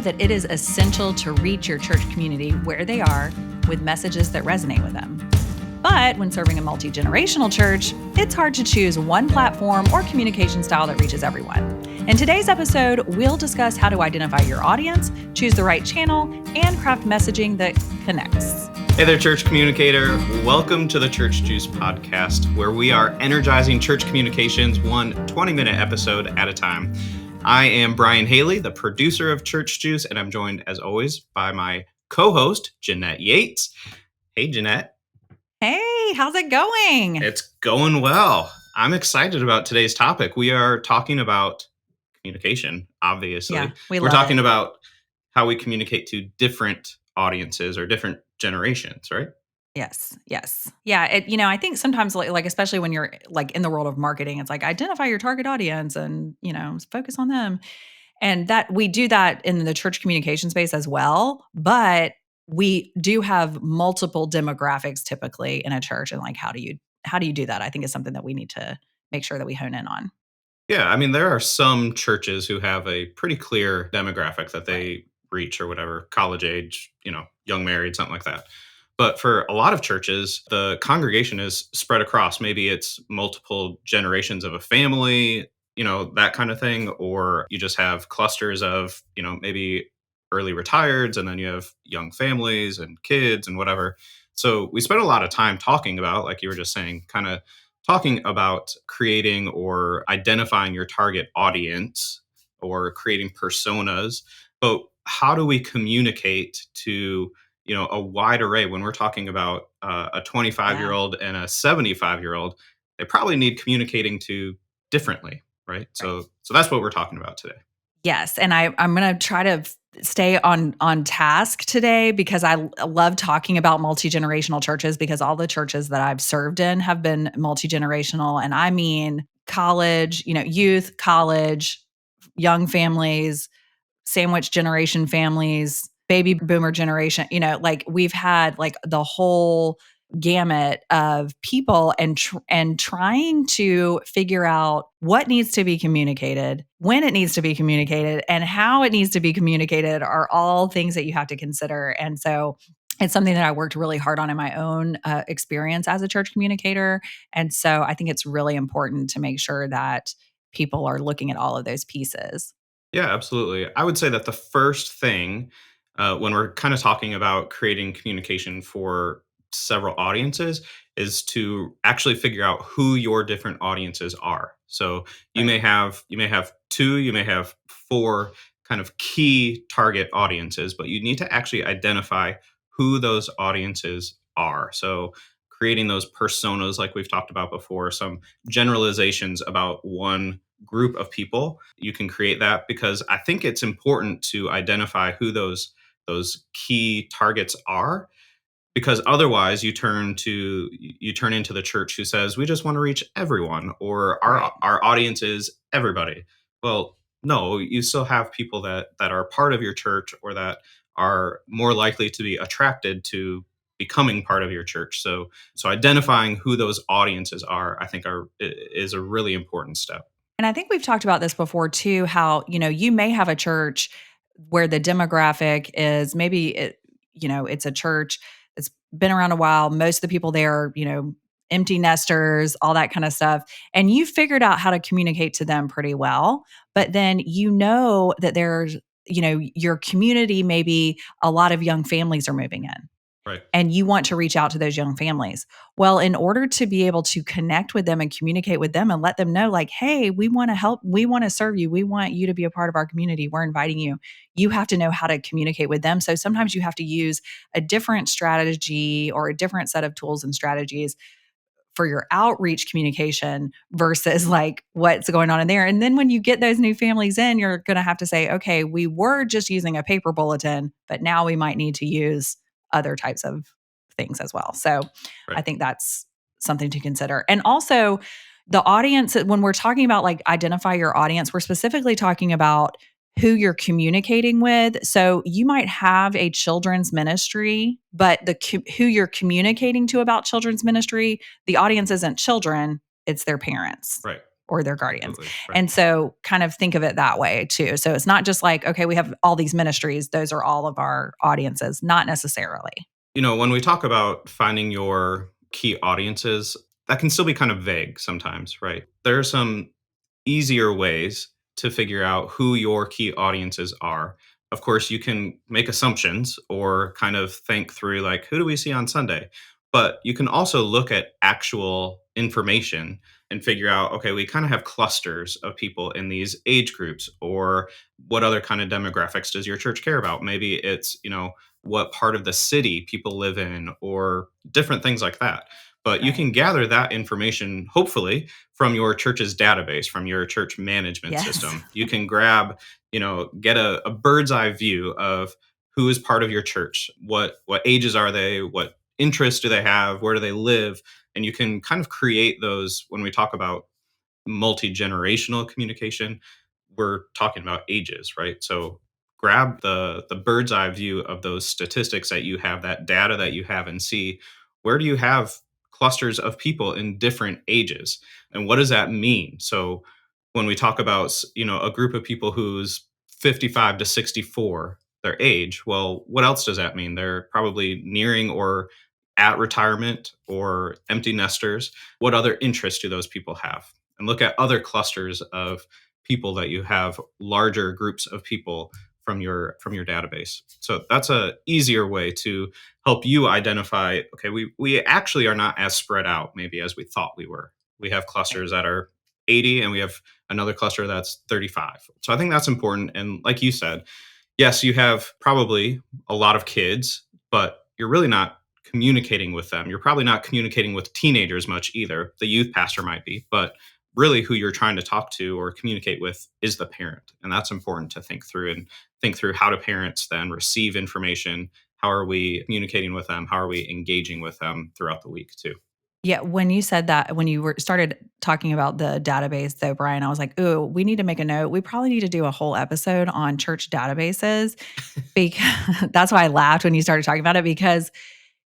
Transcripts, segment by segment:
know that it is essential to reach your church community where they are with messages that resonate with them. But when serving a multi-generational church, it's hard to choose one platform or communication style that reaches everyone. In today's episode, we'll discuss how to identify your audience, choose the right channel, and craft messaging that connects. Hey there, church communicator. Welcome to the Church Juice podcast, where we are energizing church communications one 20-minute episode at a time. I am Brian Haley, the producer of Church Juice, and I'm joined, as always, by my co-host, Jeanette Yates. Hey, Jeanette. Hey, how's it going? It's going well. I'm excited about today's topic. We are talking about communication, obviously. Yeah, We're talking about how we communicate to different audiences or different generations, right? Yes. Yeah, I think sometimes like especially when you're like in the world of marketing, it's like identify your target audience and, focus on them. And that we do that in the church communication space as well, but we do have multiple demographics typically in a church, and like how do you do that? I think is something that we need to make sure that we hone in on. Yeah, I mean, there are some churches who have a pretty clear demographic that they reach or whatever, college age, young married, something like that. But for a lot of churches, the congregation is spread across. Maybe it's multiple generations of a family, that kind of thing. Or you just have clusters of, maybe early retireds, and then you have young families and kids and whatever. So we spent a lot of time talking about, like you were just saying, kind of talking about creating or identifying your target audience or creating personas. But how do we communicate to a wide array? When we're talking about a 25-year-old and a 75-year-old, they probably need communicating to differently, right? So that's what we're talking about today. Yes, and I'm going to try to stay on task today because I love talking about multi-generational churches, because all the churches that I've served in have been multi-generational, and I mean college, youth, college, young families, sandwich generation families, baby boomer generation, like we've had like the whole gamut of people, and trying to figure out what needs to be communicated, when it needs to be communicated, and how it needs to be communicated are all things that you have to consider. And so it's something that I worked really hard on in my own experience as a church communicator. And so I think it's really important to make sure that people are looking at all of those pieces. Yeah, absolutely. I would say that the first thing when we're kind of talking about creating communication for several audiences is to actually figure out who your different audiences are. So you may have two, you may have four kind of key target audiences, but you need to actually identify who those audiences are. So creating those personas like we've talked about before, some generalizations about one group of people. You can create that, because I think it's important to identify who those key targets are, because otherwise you turn into the church who says we just want to reach everyone, or our audience is everybody. Well, no, you still have people that are part of your church, or that are more likely to be attracted to becoming part of your church. So identifying who those audiences are, I think is a really important step. And I think we've talked about this before too, how, you may have a church where the demographic is maybe, it's a church that's been around a while. Most of the people there are, empty nesters, all that kind of stuff. And you figured out how to communicate to them pretty well. But then that there's, your community, maybe a lot of young families are moving in. Right. And you want to reach out to those young families. Well, in order to be able to connect with them and communicate with them and let them know, like, hey, we want to help, we want to serve you, we want you to be a part of our community, we're inviting you. You have to know how to communicate with them. So sometimes you have to use a different strategy or a different set of tools and strategies for your outreach communication versus like what's going on in there. And then when you get those new families in, you're going to have to say, okay, we were just using a paper bulletin, but now we might need to use other types of things as well. So I think that's something to consider. And also the audience, when we're talking about like identify your audience, we're specifically talking about who you're communicating with. So you might have a children's ministry, but who you're communicating to about children's ministry, the audience isn't children, it's their parents. Right. or their guardians. Absolutely. Right. And so kind of think of it that way too. So it's not just like, okay, we have all these ministries, those are all of our audiences, not necessarily. When we talk about finding your key audiences, that can still be kind of vague sometimes, right? There are some easier ways to figure out who your key audiences are. Of course, you can make assumptions or kind of think through, like, who do we see on Sunday? But you can also look at actual information and figure out, okay, we kind of have clusters of people in these age groups, or what other kind of demographics does your church care about? Maybe it's, what part of the city people live in, or different things like that. But you Right. can gather that information, hopefully, from your church's database, from your church management Yes. system. You can grab, get a bird's eye view of who is part of your church, what ages are they, what interests do they have, where do they live, and you can kind of create those. When we talk about multi-generational communication, we're talking about ages, right? So grab the bird's eye view of those statistics that you have, that data that you have, and see, where do you have clusters of people in different ages, and what does that mean? So when we talk about, a group of people who's 55 to 64, their age, well, what else does that mean? They're probably nearing or at retirement, or empty nesters. What other interests do those people have? And look at other clusters of people that you have, larger groups of people from your database. So that's a easier way to help you identify, okay, we actually are not as spread out maybe as we thought we were. We have Right. clusters that are 80, and we have another cluster that's 35. So I think that's important. And like you said, yes, you have probably a lot of kids, but you're really not communicating with them. You're probably not communicating with teenagers much either. The youth pastor might be, but really who you're trying to talk to or communicate with is the parent. And that's important to think through, and think through, how do parents then receive information? How are we communicating with them? How are we engaging with them throughout the week too? Yeah, when you said that, when you were started talking about the database though, Brian, I was like, "Ooh, we need to make a note. We probably need to do a whole episode on church databases." Because that's why I laughed when you started talking about it, because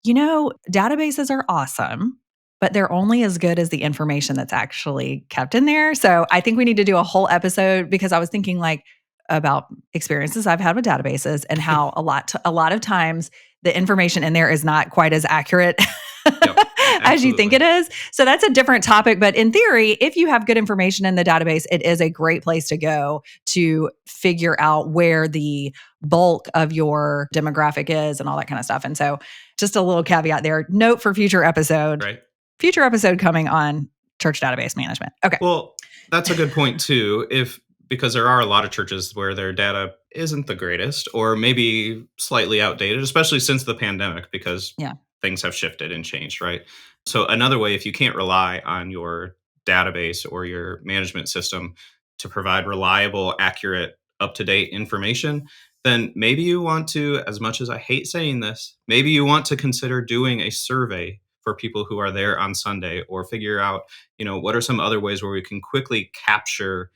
databases are awesome, but they're only as good as the information that's actually kept in there. So I think we need to do a whole episode, because I was thinking like about experiences I've had with databases and how a lot of times the information in there is not quite as accurate Yep, as you think absolutely. it is. So that's a different topic. But in theory, if you have good information in the database, it is a great place to go to figure out where the bulk of your demographic is and all that kind of stuff. And so just a little caveat there. Note for Right. future episode coming on church database management. Okay. Well, that's a good point too. If Because there are a lot of churches where their data isn't the greatest, or maybe slightly outdated, especially since the pandemic, because Yeah. things have shifted and changed, right? So another way, if you can't rely on your database or your management system to provide reliable, accurate, up-to-date information, then maybe you want to, as much as I hate saying this, maybe you want to consider doing a survey for people who are there on Sunday, or figure out, what are some other ways where we can quickly capture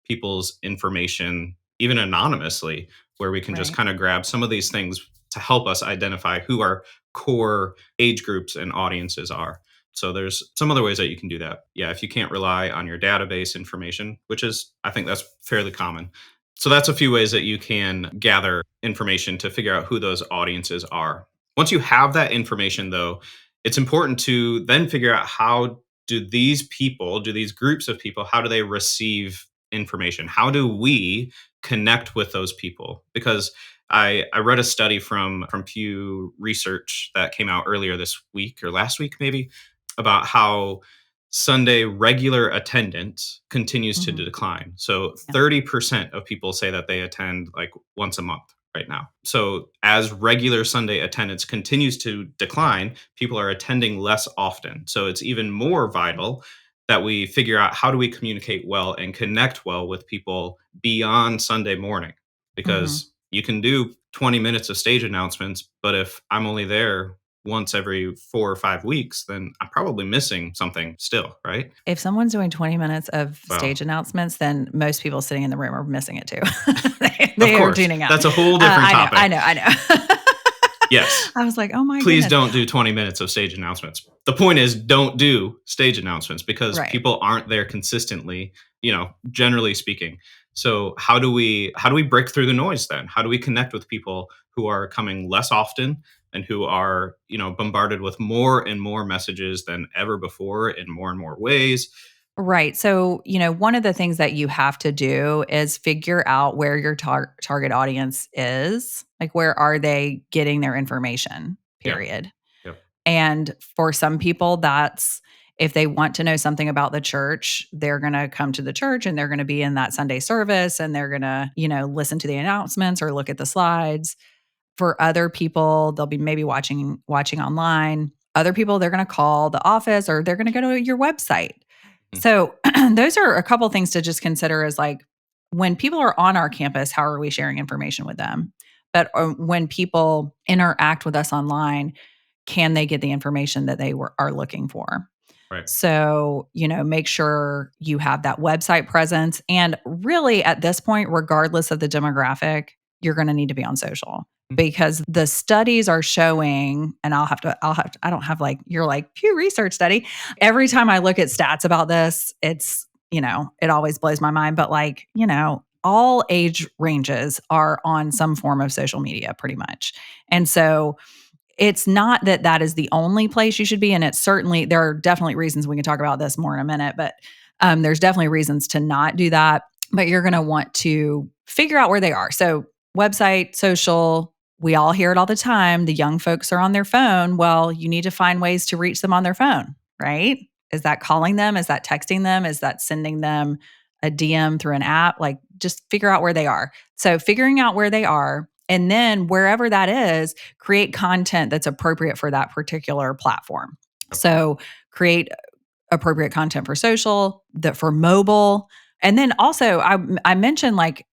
people's information, even anonymously, where we can just Right. kind of grab some of these things to help us identify who our core age groups and audiences are. So there's some other ways that you can do that. Yeah, if you can't rely on your database information, which is, I think that's fairly common. So that's a few ways that you can gather information to figure out who those audiences are. Once you have that information, though, it's important to then figure out, how do these groups of people, how do they receive information? How do we connect with those people? Because I read a study from Pew Research that came out earlier this week, or last week maybe, about how Sunday regular attendance continues to Hmm. decline. So Yeah. 30% of people say that they attend like once a month right now. So as regular Sunday attendance continues to decline, people are attending less often. So it's even more vital that we figure out, how do we communicate well and connect well with people beyond Sunday morning? Hmm. Because you can do 20 minutes of stage announcements, but if I'm only there once every 4 or 5 weeks, then I'm probably missing something still, right? If someone's doing 20 minutes of Well, stage announcements, then most people sitting in the room are missing it too. of They are course, tuning out. that's a whole different I know, I topic. know, I know. Yes. I was like, "Oh my Please goodness." don't do 20 minutes of stage announcements. The point is, don't do stage announcements because Right. people aren't there consistently, generally speaking. So how do we break through the noise then? How do we connect with people who are coming less often and who are, bombarded with more and more messages than ever before in more and more ways? Right. So, one of the things that you have to do is figure out where your target audience is. Like, where are they getting their information, Yeah. period. Yep. And for some people, that's if they want to know something about the church, they're going to come to the church and they're going to be in that Sunday service and they're going to, listen to the announcements or look at the slides. For other people, they'll be maybe watching online. Other people, they're going to call the office or they're going to go to your website. Mm. So, those are a couple things to just consider is like when people are on our campus, how are we sharing information with them? But when people interact with us online, can they get the information that are looking for? Right. So, make sure you have that website presence. And really, at this point, regardless of the demographic, you're going to need to be on social Mm. because the studies are showing, and I don't have like, you're like, Pew Research study. Every time I look at stats about this, it always blows my mind. But like, all age ranges are on some form of social media pretty much. And so, it's not that that is the only place you should be, and it's certainly there are definitely reasons we can talk about this more in a minute, but there's definitely reasons to not do that. But you're going to want to figure out where they are. So website, social, we all hear it all the time. The young folks are on their phone. Well, you need to find ways to reach them on their phone, right? Is that calling them? Is that texting them? Is that sending them a DM through an app? Like just figure out where they are. So figuring out where they are. And then wherever that is, create content that's appropriate for that particular platform. Yep. So create appropriate content for social, that for mobile. And then also I mentioned like,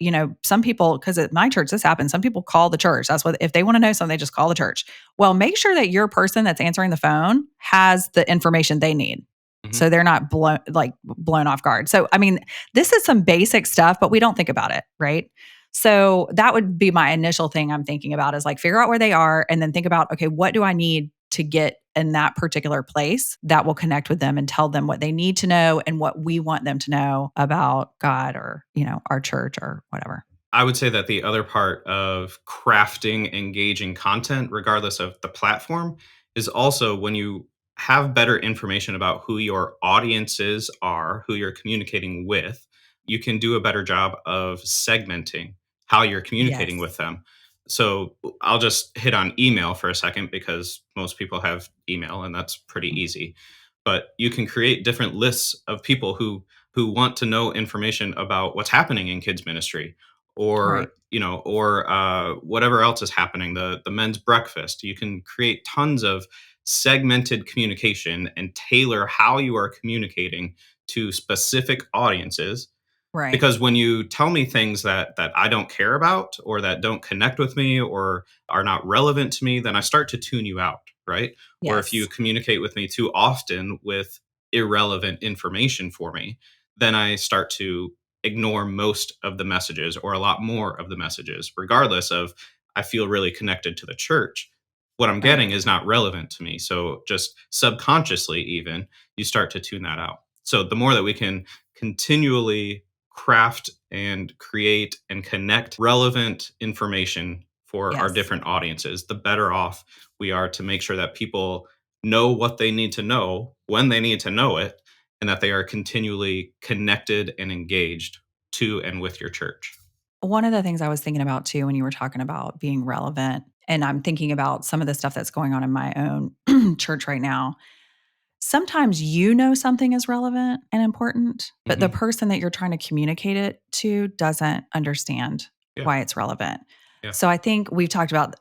some people, because at my church, this happens, some people call the church. That's what, if they want to know something, they just call the church. Well, make sure that your person that's answering the phone has the information they need. Mhm. So they're not blown off guard. So, I mean, this is some basic stuff, but we don't think about it, right? So that would be my initial thing I'm thinking about is like figure out where they are and then think about, okay, what do I need to get in that particular place that will connect with them and tell them what they need to know and what we want them to know about God or, our church or whatever. I would say that the other part of crafting engaging content, regardless of the platform, is also when you have better information about who your audiences are, who you're communicating with, you can do a better job of segmenting how you're communicating Yes. with them. So I'll just hit on email for a second because most people have email and that's pretty easy. But you can create different lists of people who want to know information about what's happening in kids ministry Right. or whatever else is happening, the men's breakfast. You can create tons of segmented communication and tailor how you are communicating to specific audiences, Right. because when you tell me things that I don't care about or that don't connect with me or are not relevant to me, then I start to tune you out, right? Or if you Yes. communicate with me too often with irrelevant information for me, then I start to ignore most of the messages or a lot more of the messages, regardless of I feel really connected to the church. What I'm Right. getting is not relevant to me. So just subconsciously, even you start to tune that out. So the more that we can continually craft and create and connect relevant information for our Yes. different audiences, the better off we are to make sure that people know what they need to know when they need to know it, and that they are continually connected and engaged to and with your church. One of the things I was thinking about too when you were talking about being relevant, and I'm thinking about some of the stuff that's going on in my own church right now. Sometimes something is relevant and important, but the Hmm. person that you're trying to communicate it to doesn't understand Yeah. why it's relevant. Yeah. So I think we've talked about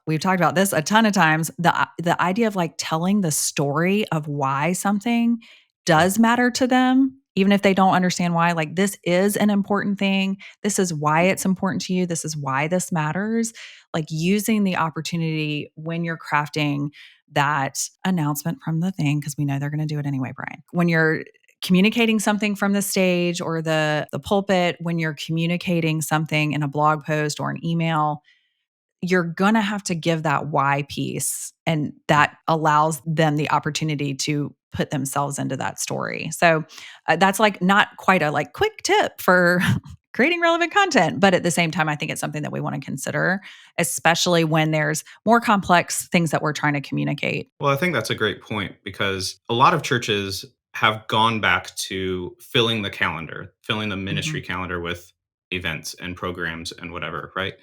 this a ton of times. The idea of like telling the story of why something Yeah. does matter to them, even if they don't understand why. Like this is an important thing. This is why it's important to you. This is why this matters. Like using the opportunity when you're crafting that announcement from the thing, because we know they're going to do it anyway, Brian. When you're communicating something from the stage or the pulpit, when you're communicating something in a blog post or an email, you're going to have to give that why piece, and that allows them the opportunity to put themselves into that story. So that's like not quite a like quick tip for creating relevant content, but at the same time I think it's something that we want to consider, especially when there's more complex things that we're trying to communicate. Well, I think that's a great point because a lot of churches have gone back to filling the calendar, filling the ministry Mhm. calendar with events and programs and whatever, right?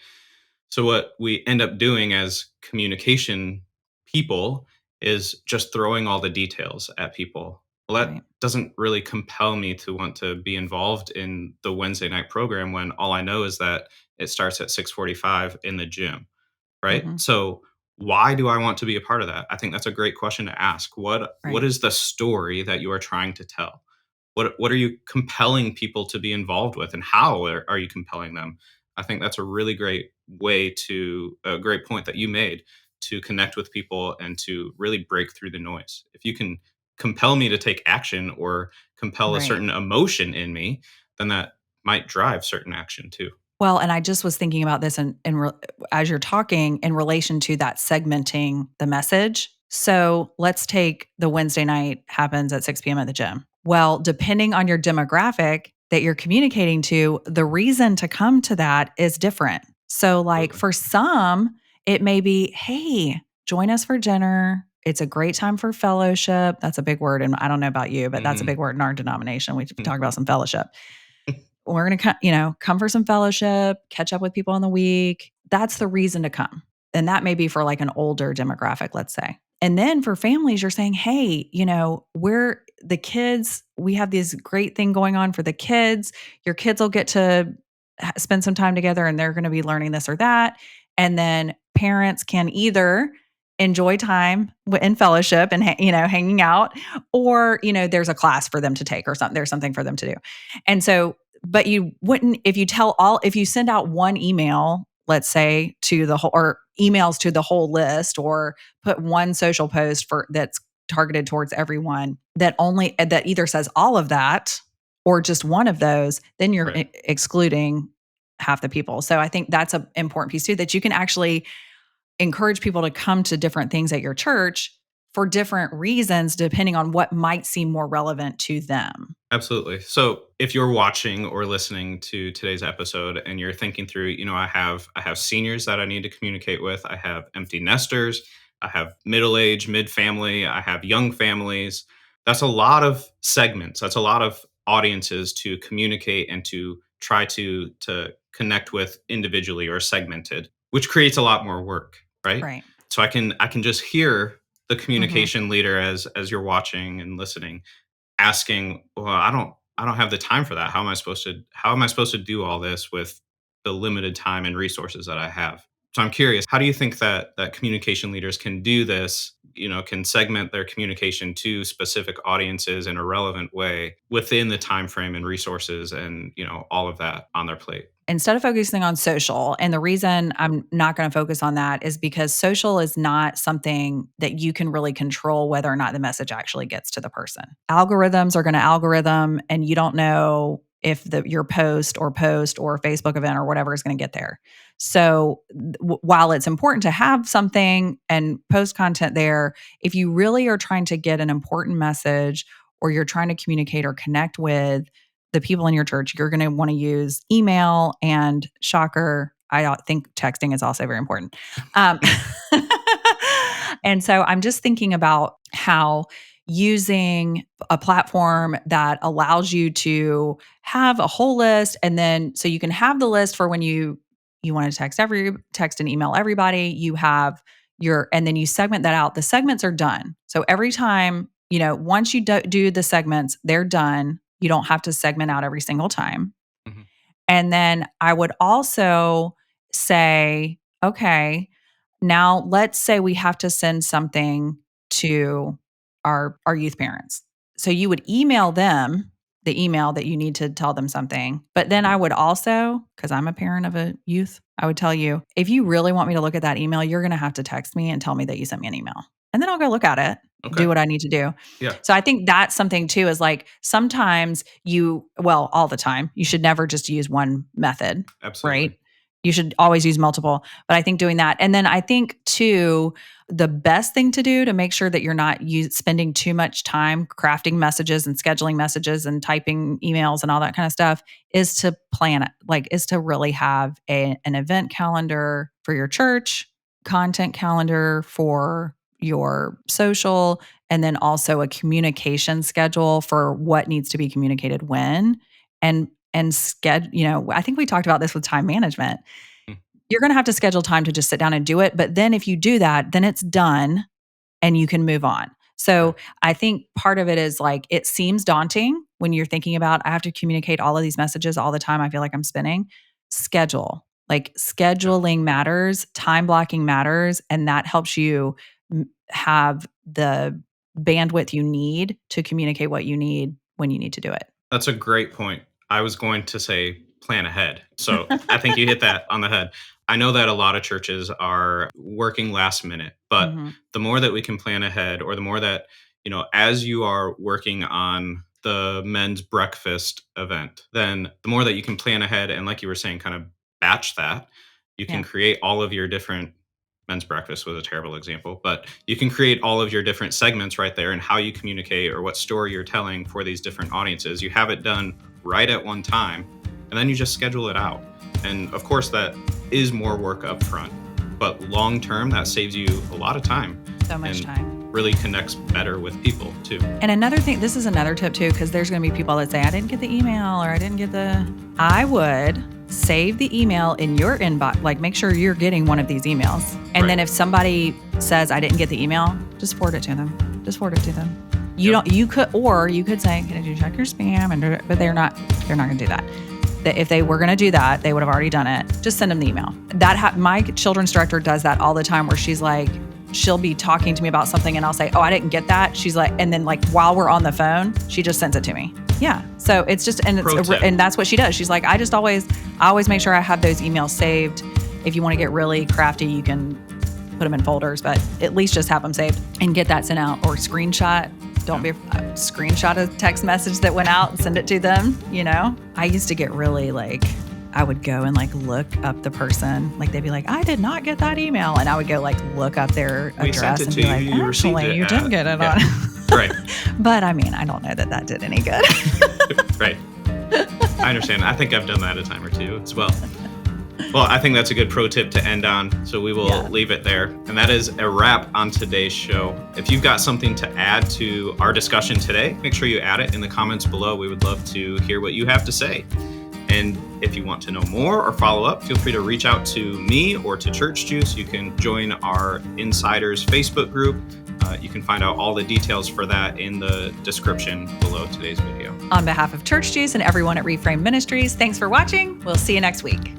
So, what we end up doing as communication people is just throwing all the details at people. Well, that Right. doesn't really compel me to want to be involved in the Wednesday night program when all I know is that it starts at 6:45 in the gym, right? Mhm. So why do I want to be a part of that? I think that's a great question to ask. What Right. is the story that you are trying to tell? What are you compelling people to be involved with, and how are you compelling them? I think that's a really great way to a great point that you made to connect with people and to really break through the noise. If you can compel me to take action or compel a Right. certain emotion in me, then that might drive certain action too. Well, and I just was thinking about this as you're talking in relation to that segmenting the message. So let's take the Wednesday night happens at 6 p.m. at the gym. Well, depending on your demographic that you're communicating to, the reason to come to that is different. So, like Absolutely. for some, it may be, hey, join us for dinner. It's a great time for fellowship. That's a big word. And I don't know about you, but that's a big Hmm. word in our denomination. We talk about some fellowship. We're going to come for some fellowship, catch up with people in the week. That's the reason to come. And that may be for like an older demographic, let's say. And then for families, you're saying, hey, we're the kids, we have this great thing going on for the kids. Your kids will get to spend some time together and they're going to be learning this or that. And then parents can either enjoy time in fellowship and, hanging out, or, there's a class for them to take or something, there's something for them to do. And so, but you wouldn't, if you send out one email, let's say to the whole, or emails to the whole list, or put one social post for that's targeted towards everyone that either says all of that or just one of those, then you're Right. excluding half the people. So I think that's an important piece too, that you can actually encourage people to come to different things at your church for different reasons, depending on what might seem more relevant to them. Absolutely. So if you're watching or listening to today's episode and you're thinking through, I have seniors that I need to communicate with, I have empty nesters, I have middle age, mid family, I have young families. That's a lot of segments. That's a lot of audiences to communicate and to try to connect with individually or segmented, which creates a lot more work, right? Right. So I can just hear the Mhm. communication leader as you're watching and listening asking, well, I don't have the time for that. How am I supposed to do all this with the limited time and resources that I have? So I'm curious, how do you think that communication leaders can do this, can segment their communication to specific audiences in a relevant way within the time frame and resources and, all of that on their plate? Instead of focusing on social, and the reason I'm not going to focus on that is because social is not something that you can really control whether or not the message actually gets to the person. Algorithms are going to algorithm, and you don't know if your post or Facebook event or whatever is going to get there. So while it's important to have something and post content there, if you really are trying to get an important message, or you're trying to communicate or connect with the people in your church, you're going to want to use email, and shocker, I think texting is also very important. Um, and so I'm just thinking about how using a platform that allows you to have a whole list, and then so you can have the list for when you want to text and email everybody. You have and then you segment that out. The segments are done. So every time, once you do the segments, they're done. You don't have to segment out every single time. Mhm. And then I would also say, okay, now let's say we have to send something to our youth parents. So you would email them the email that you need to tell them something. But then I would also, because I'm a parent of a youth, I would tell you, if you really want me to look at that email, you're going to have to text me and tell me that you sent me an email. And then I'll go look at it, Okay. do what I need to do. Yeah, So I think that's something too, is like sometimes all the time, you should never just use one method, absolutely. right? You should always use multiple. But I think doing that. And then I think too, the best thing to do to make sure that you're not spending too much time crafting messages and scheduling messages and typing emails and all that kind of stuff is to plan it. Like, is to really have an event calendar for your church, content calendar for your social, and then also a communication schedule for what needs to be communicated when. And schedule, I think we talked about this with time management. Mm, You're going to have to schedule time to just sit down and do it. But then if you do that, then it's done and you can move on. right. So I think part of it is like, it seems daunting when you're thinking about, I have to communicate all of these messages all the time. I feel like I'm spinning. Schedule, like Yeah. scheduling matters, time blocking matters. And that helps you have the bandwidth you need to communicate what you need when you need to do it. That's a great point. I was going to say plan ahead. So I think you hit that on the head. I know that a lot of churches are working last minute, but Mhm. the more that we can plan ahead, or the more that, as you are working on the men's breakfast event, then the more that you can plan ahead and, like you were saying, kind of batch that, you can Yeah. create all of your different men's breakfast was a terrible example, but you can create all of your different segments right there and how you communicate or what story you're telling for these different audiences. You have it done right at one time, and then you just schedule it out. And of course, that is more work up front, but long term, that saves you a lot of time So much and time. really connects better with people too. And another thing, this is another tip too, because there's going to be people that say, I didn't get the email or I didn't get I would save the email in your inbox. Like, make sure you're getting one of these emails. And then Right. if somebody says, I didn't get the email, just forward it to them. Just forward it to them. Yep. You could say, can you check your spam? But they're not going to do that. If they were going to do that, they would have already done it. Just send them the email. My children's director does that all the time, where she's like, she'll be talking to me about something and I'll say, oh, I didn't get that. She's like, and then like while we're on the phone, she just sends it to me. Yeah. So it's just, and and that's what she does. She's like, I always make sure I have those emails saved. If you want to get really crafty, you can put them in folders, but at least just have them saved and get that sent out, or screenshot. Don't be screenshot a text message that went out and send it to them. I used to get really like, I would go and like look up the person. Like, they'd be like, I did not get that email. And I would go like look up their We sent address it and to be like, you, you received actually, it you did at- get it yeah. on. Right. But I mean, I don't know that did any good. Right. I understand. I think I've done that a time or two as well. Well, I think that's a good pro tip to end on. So we will leave it there. And that is a wrap on today's show. If you've got something to add to our discussion today, make sure you add it in the comments below. We would love to hear what you have to say. And if you want to know more or follow up, feel free to reach out to me or to Church Juice. You can join our Insiders Facebook group. You can find out all the details for that in the description below today's video. On behalf of Church Juice and everyone at Reframe Ministries, thanks for watching. We'll see you next week.